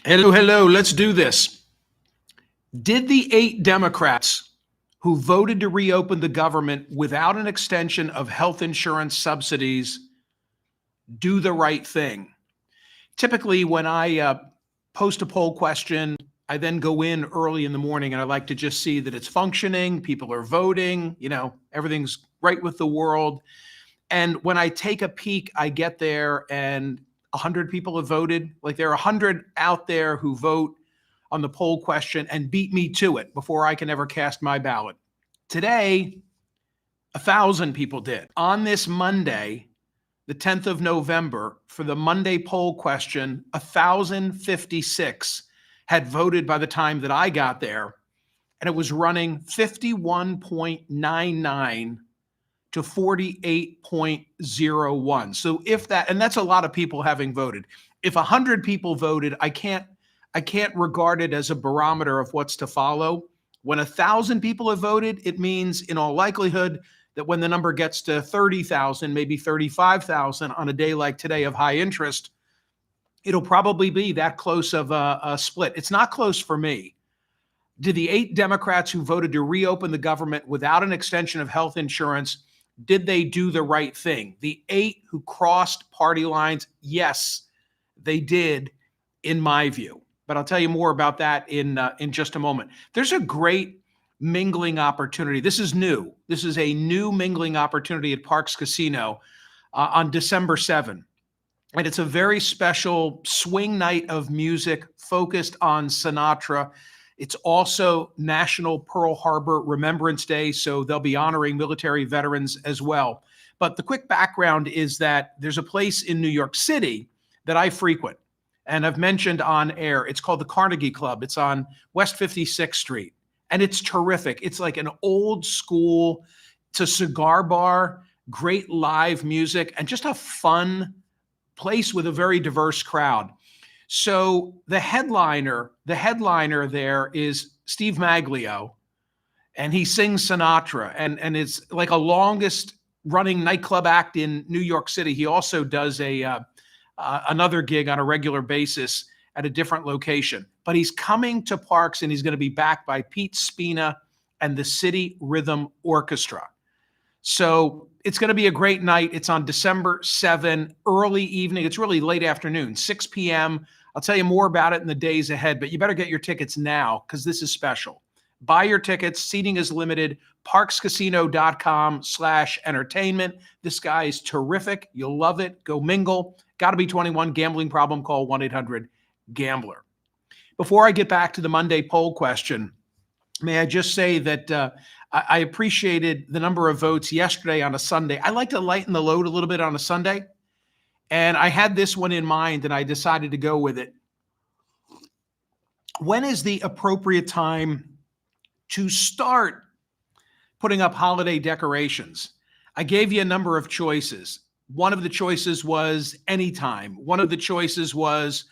Hello, hello. Let's do this. Did the 8 Democrats who voted to reopen the government without an extension of health insurance subsidies do the right thing? Typically, when I post a poll question, I then go in early in the morning and I like to just see that it's functioning, people are voting, everything's right with the world. And when I take a peek, I get there and 100 people have voted. Like there are 100 out there who vote on the poll question and beat me to it before I can ever cast my ballot. Today, 1,000 people did. On this Monday, the 10th of November, for the Monday poll question, 1,056 had voted by the time that I got there, and it was running 51.99 to 48.01. So if that, and that's a lot of people having voted. If 100 people voted, I can't regard it as a barometer of what's to follow. When 1,000 people have voted, it means in all likelihood that when the number gets to 30,000, maybe 35,000 on a day like today of high interest, it'll probably be that close of a split. It's not close for me. Did the 8 Democrats who voted to reopen the government without an extension of health insurance, did they do the right thing? The 8 who crossed party lines, yes, they did, in my view. But I'll tell you more about that in just a moment. There's a great mingling opportunity. This is new. This is a new mingling opportunity at Parks Casino on December 7th. And it's a very special swing night of music focused on Sinatra. It's also National Pearl Harbor Remembrance Day, so they'll be honoring military veterans as well. But the quick background is that there's a place in New York City that I frequent, and I've mentioned on air. It's called the Carnegie Club. It's on West 56th Street, and it's terrific. It's like an old school, it's a cigar bar, great live music, and just a fun place with a very diverse crowd. So the headliner there is Steve Maglio, and he sings Sinatra, and it's like a longest running nightclub act in New York City. He also does another gig on a regular basis at a different location. But he's coming to Parks, and he's going to be backed by Pete Spina and the City Rhythm Orchestra. So it's going to be a great night. It's on December 7, early evening. It's really late afternoon, 6 p.m. I'll tell you more about it in the days ahead, but you better get your tickets now because this is special. Buy your tickets. Seating is limited. parkscasino.com/entertainment. This guy is terrific. You'll love it. Go mingle. Got to be 21. Gambling problem, call 1-800-GAMBLER. Before I get back to the Monday poll question, may I just say that I appreciated the number of votes yesterday on a Sunday. I like to lighten the load a little bit on a Sunday, and I had this one in mind, and I decided to go with it. When is the appropriate time to start putting up holiday decorations? I gave you a number of choices. One of the choices was anytime. One of the choices was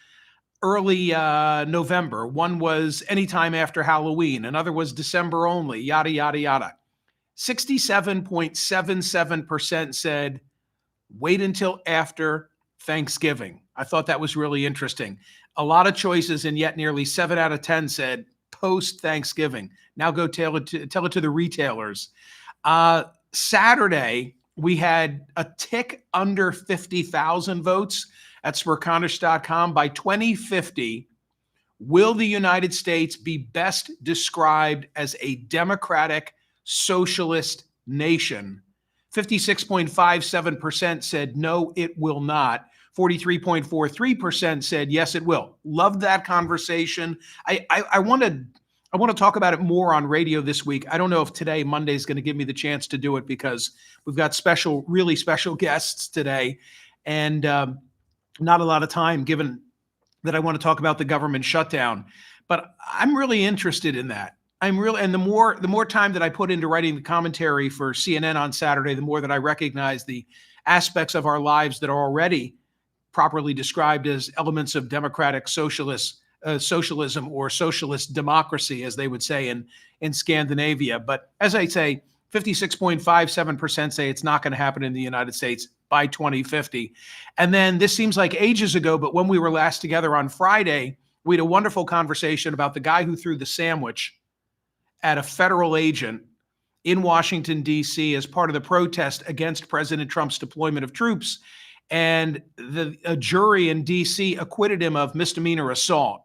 early November. One was anytime after Halloween. Another was December only, yada, yada, yada. 67.77% said wait until after Thanksgiving. I thought that was really interesting. A lot of choices, and yet nearly 7 out of 10 said post-Thanksgiving. Now go tell it to the retailers. Saturday, we had a tick under 50,000 votes at Smerconish.com. By 2050, will the United States be best described as a democratic socialist nation? 56.57% said no, it will not. 43.43% said yes, it will. Loved that conversation. I want to talk about it more on radio this week. I don't know if today, Monday, is going to give me the chance to do it because we've got really special guests today, and not a lot of time given that I want to talk about the government shutdown. But I'm really interested in that. And the more time that I put into writing the commentary for CNN on Saturday, the more that I recognize the aspects of our lives that are already properly described as elements of democratic socialism or socialist democracy, as they would say in Scandinavia. But as I say, 56.57% say it's not going to happen in the United States by 2050. And then this seems like ages ago, but when we were last together on Friday, We had a wonderful conversation about the guy who threw the sandwich at a federal agent in Washington, D.C., as part of the protest against President Trump's deployment of troops. And a jury in D.C. acquitted him of misdemeanor assault.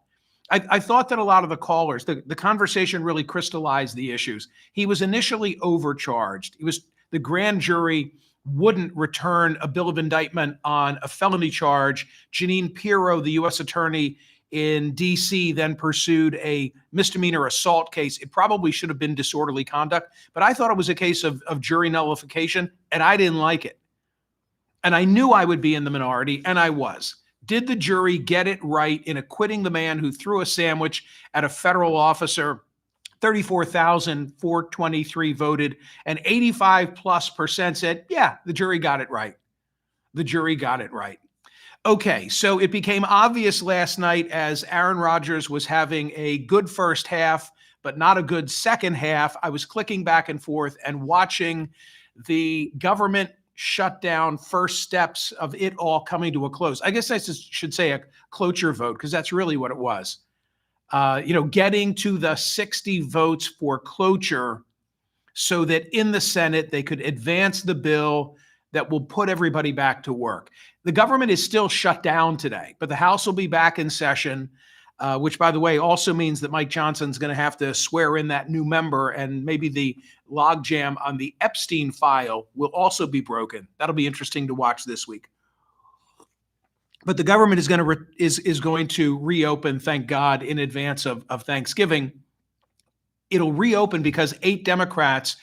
I thought that a lot of the callers, the conversation really crystallized the issues. He was initially overcharged. The grand jury wouldn't return a bill of indictment on a felony charge. Jeanine Pirro, the U.S. attorney in D.C., then pursued a misdemeanor assault case. It probably should have been disorderly conduct, but I thought it was a case of jury nullification, and I didn't like it. And I knew I would be in the minority, and I was. Did the jury get it right in acquitting the man who threw a sandwich at a federal officer? 34,423 voted, and 85+% said, yeah, the jury got it right. The jury got it right. Okay, so it became obvious last night as Aaron Rodgers was having a good first half, but not a good second half. I was clicking back and forth and watching the government shutdown first steps of it all coming to a close. I guess I should say a cloture vote, because that's really what it was. Getting to the 60 votes for cloture so that in the Senate they could advance the bill that will put everybody back to work. The government is still shut down today, but the House will be back in session, which, by the way, also means that Mike Johnson's going to have to swear in that new member, and maybe the logjam on the Epstein file will also be broken. That'll be interesting to watch this week. But the government is going to reopen, thank God, in advance of Thanksgiving. It'll reopen because 8 Democrats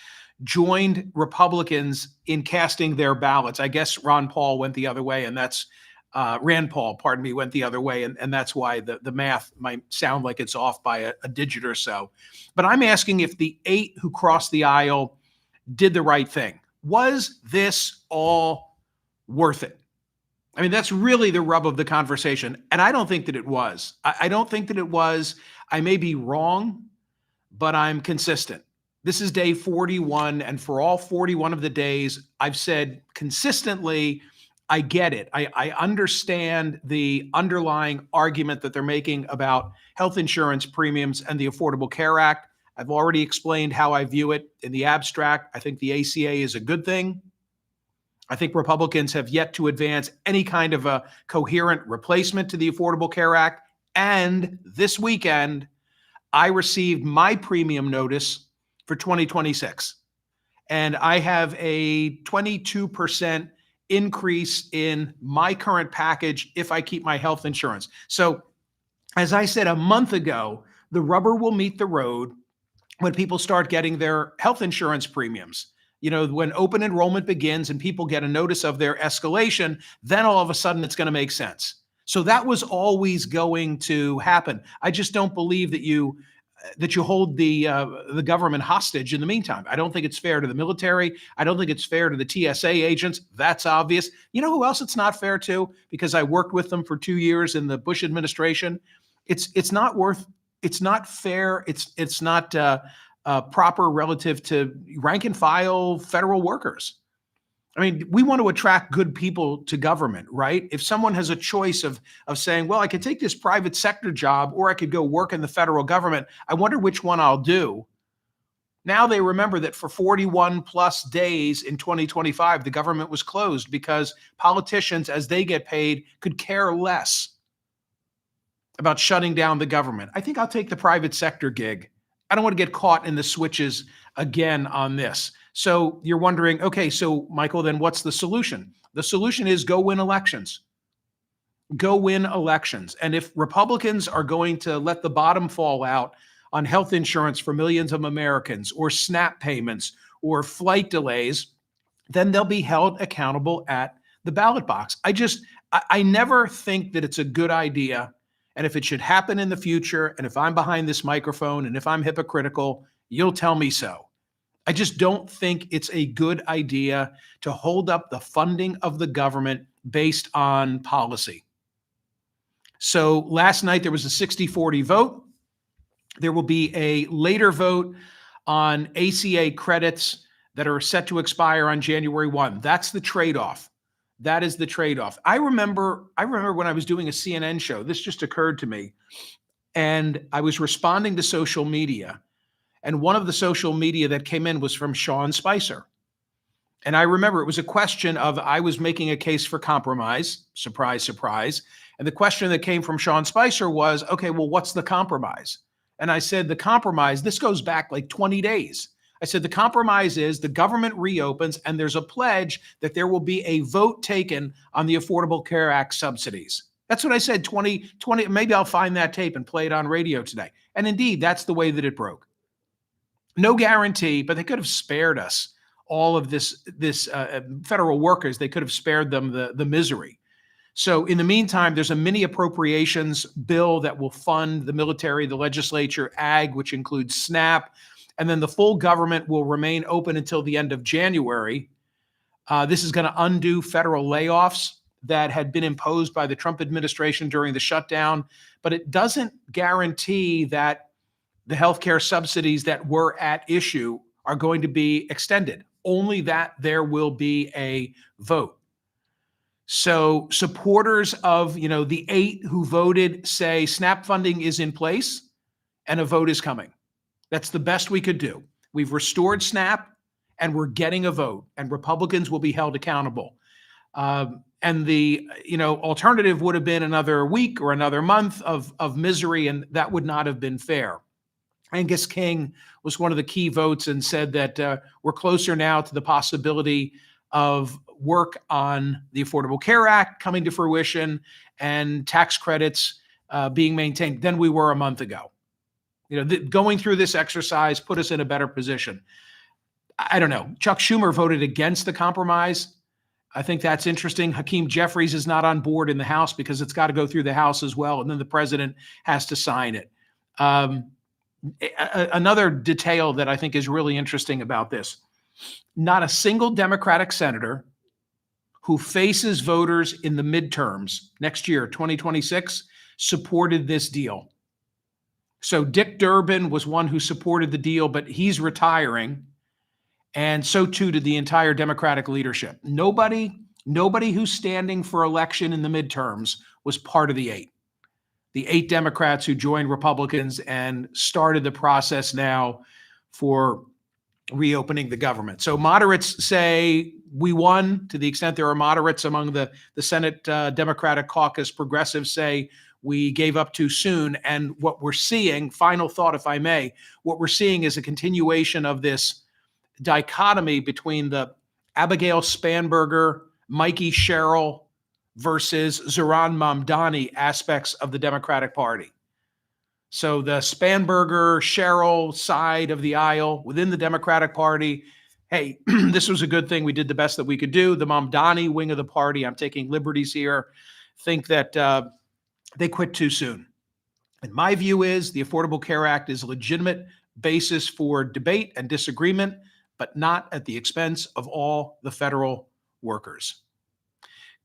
joined Republicans in casting their ballots. I guess Rand Paul went the other way, and that's Rand Paul, pardon me, went the other way, and that's why the math might sound like it's off by a digit or so. But I'm asking if the 8 who crossed the aisle did the right thing. Was this all worth it? I mean, that's really the rub of the conversation, and I don't think that it was. I don't think that it was. I may be wrong, but I'm consistent. This is day 41, and for all 41 of the days, I've said consistently, I get it. I understand the underlying argument that they're making about health insurance premiums and the Affordable Care Act. I've already explained how I view it in the abstract. I think the ACA is a good thing. I think Republicans have yet to advance any kind of a coherent replacement to the Affordable Care Act. And this weekend, I received my premium notice for 2026. And I have a 22% increase in my current package if I keep my health insurance. So, as I said a month ago, the rubber will meet the road when people start getting their health insurance premiums. When open enrollment begins and people get a notice of their escalation, then all of a sudden it's going to make sense. So that was always going to happen. I just don't believe that you hold the government hostage in the meantime. I don't think it's fair to the military. I don't think it's fair to the TSA agents. That's obvious. You know who else it's not fair to? Because I worked with them for 2 years in the Bush administration. It's not fair. It's not proper relative to rank and file federal workers. I mean, we want to attract good people to government, right? If someone has a choice of saying, well, I could take this private sector job or I could go work in the federal government, I wonder which one I'll do. Now they remember that for 41 plus days in 2025, the government was closed because politicians, as they get paid, could care less about shutting down the government. I think I'll take the private sector gig. I don't want to get caught in the switches again on this. So you're wondering, okay, so Michael, then what's the solution? The solution is go win elections. Go win elections. And if Republicans are going to let the bottom fall out on health insurance for millions of Americans, or SNAP payments, or flight delays, then they'll be held accountable at the ballot box. I never think that it's a good idea. And if it should happen in the future, and if I'm behind this microphone, and if I'm hypocritical, you'll tell me so. I just don't think it's a good idea to hold up the funding of the government based on policy. So last night there was a 60-40 vote. There will be a later vote on ACA credits that are set to expire on January 1. That's the trade-off. That is the trade-off. I remember when I was doing a CNN show, this just occurred to me. And I was responding to social media. And one of the social media that came in was from Sean Spicer. And I remember it was a question of, I was making a case for compromise, surprise, surprise. And the question that came from Sean Spicer was, okay, well, what's the compromise? And I said, the compromise, this goes back like 20 days. I said, the compromise is the government reopens and there's a pledge that there will be a vote taken on the Affordable Care Act subsidies. That's what I said, 2020. Maybe I'll find that tape and play it on radio today. And indeed, that's the way that it broke. No guarantee, but they could have spared us all of this federal workers. They could have spared them the misery. So in the meantime, there's a mini appropriations bill that will fund the military, the legislature, ag, which includes SNAP, and then the full government will remain open until the end of January. This is going to undo federal layoffs that had been imposed by the Trump administration during the shutdown, but it doesn't guarantee that the healthcare subsidies that were at issue are going to be extended, only that there will be a vote. So supporters of, the 8 who voted say SNAP funding is in place and a vote is coming. That's the best we could do. We've restored SNAP and we're getting a vote, and Republicans will be held accountable. And the alternative would have been another week or another month of misery, and that would not have been fair. Angus King was one of the key votes and said that we're closer now to the possibility of work on the Affordable Care Act coming to fruition and tax credits being maintained than we were a month ago. Going through this exercise put us in a better position. I don't know. Chuck Schumer voted against the compromise. I think that's interesting. Hakeem Jeffries is not on board in the House because it's got to go through the House as well, and then the president has to sign it. Another detail that I think is really interesting about this, not a single Democratic senator who faces voters in the midterms next year, 2026, supported this deal. So Dick Durbin was one who supported the deal, but he's retiring. And so too did the entire Democratic leadership. Nobody who's standing for election in the midterms was part of the 8. The 8 Democrats who joined Republicans and started the process now for reopening the government. So moderates say we won, to the extent there are moderates among the Senate Democratic caucus. Progressives say we gave up too soon. And what we're seeing, final thought, if I may, what we're seeing is a continuation of this dichotomy between the Abigail Spanberger, Mikey Sherrill versus Zohran Mamdani aspects of the Democratic Party. So the Spanberger, Sherrill side of the aisle within the Democratic Party, hey, this was a good thing. We did the best that we could do. The Mamdani wing of the party, I'm taking liberties here, think that they quit too soon. And my view is the Affordable Care Act is a legitimate basis for debate and disagreement, but not at the expense of all the federal workers.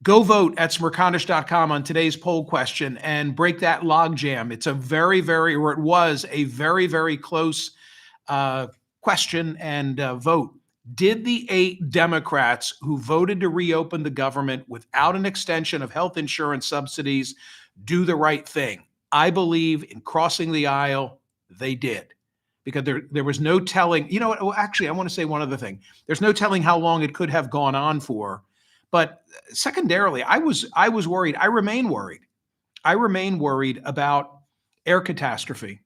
Go vote at Smerconish.com on today's poll question and break that logjam. It's a it was a very, very close question and vote. Did the 8 Democrats who voted to reopen the government without an extension of health insurance subsidies do the right thing? I believe in crossing the aisle, they did. Because there was no telling, actually, I want to say one other thing. There's no telling how long it could have gone on for. But secondarily, I was worried. I remain worried. I remain worried about air catastrophe.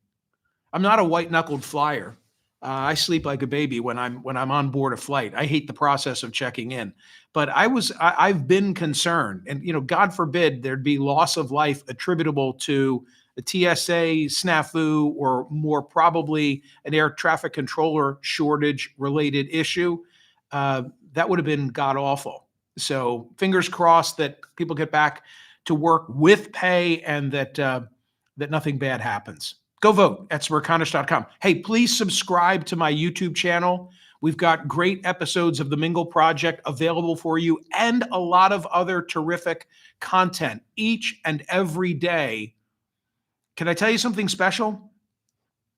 I'm not a white-knuckled flyer. I sleep like a baby when I'm on board a flight. I hate the process of checking in. But I've been concerned, and God forbid there'd be loss of life attributable to a TSA snafu or more probably an air traffic controller shortage related issue. That would have been god awful. So fingers crossed that people get back to work with pay and that nothing bad happens. Go vote at Smerconish.com. Hey, please subscribe to my YouTube channel. We've got great episodes of The Mingle Project available for you and a lot of other terrific content each and every day. Can I tell you something special?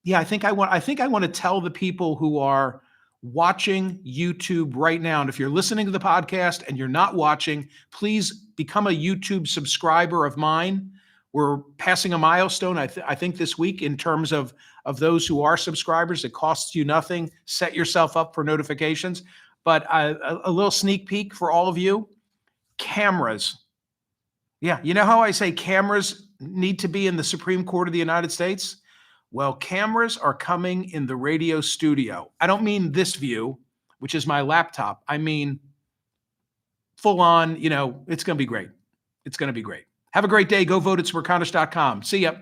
Yeah, I think I want to tell the people who are watching YouTube right now, and if you're listening to the podcast and you're not watching, please become a YouTube subscriber of mine. We're passing a milestone, I think this week, in terms of those who are subscribers. It costs you nothing. Set yourself up for notifications. But a little sneak peek for all of you: cameras. Yeah, you know how I say cameras need to be in the Supreme Court of the United States? Well, cameras are coming in the radio studio. I don't mean this view, which is my laptop. I mean full on, it's going to be great. It's going to be great. Have a great day. Go vote at Smerconish.com. See ya.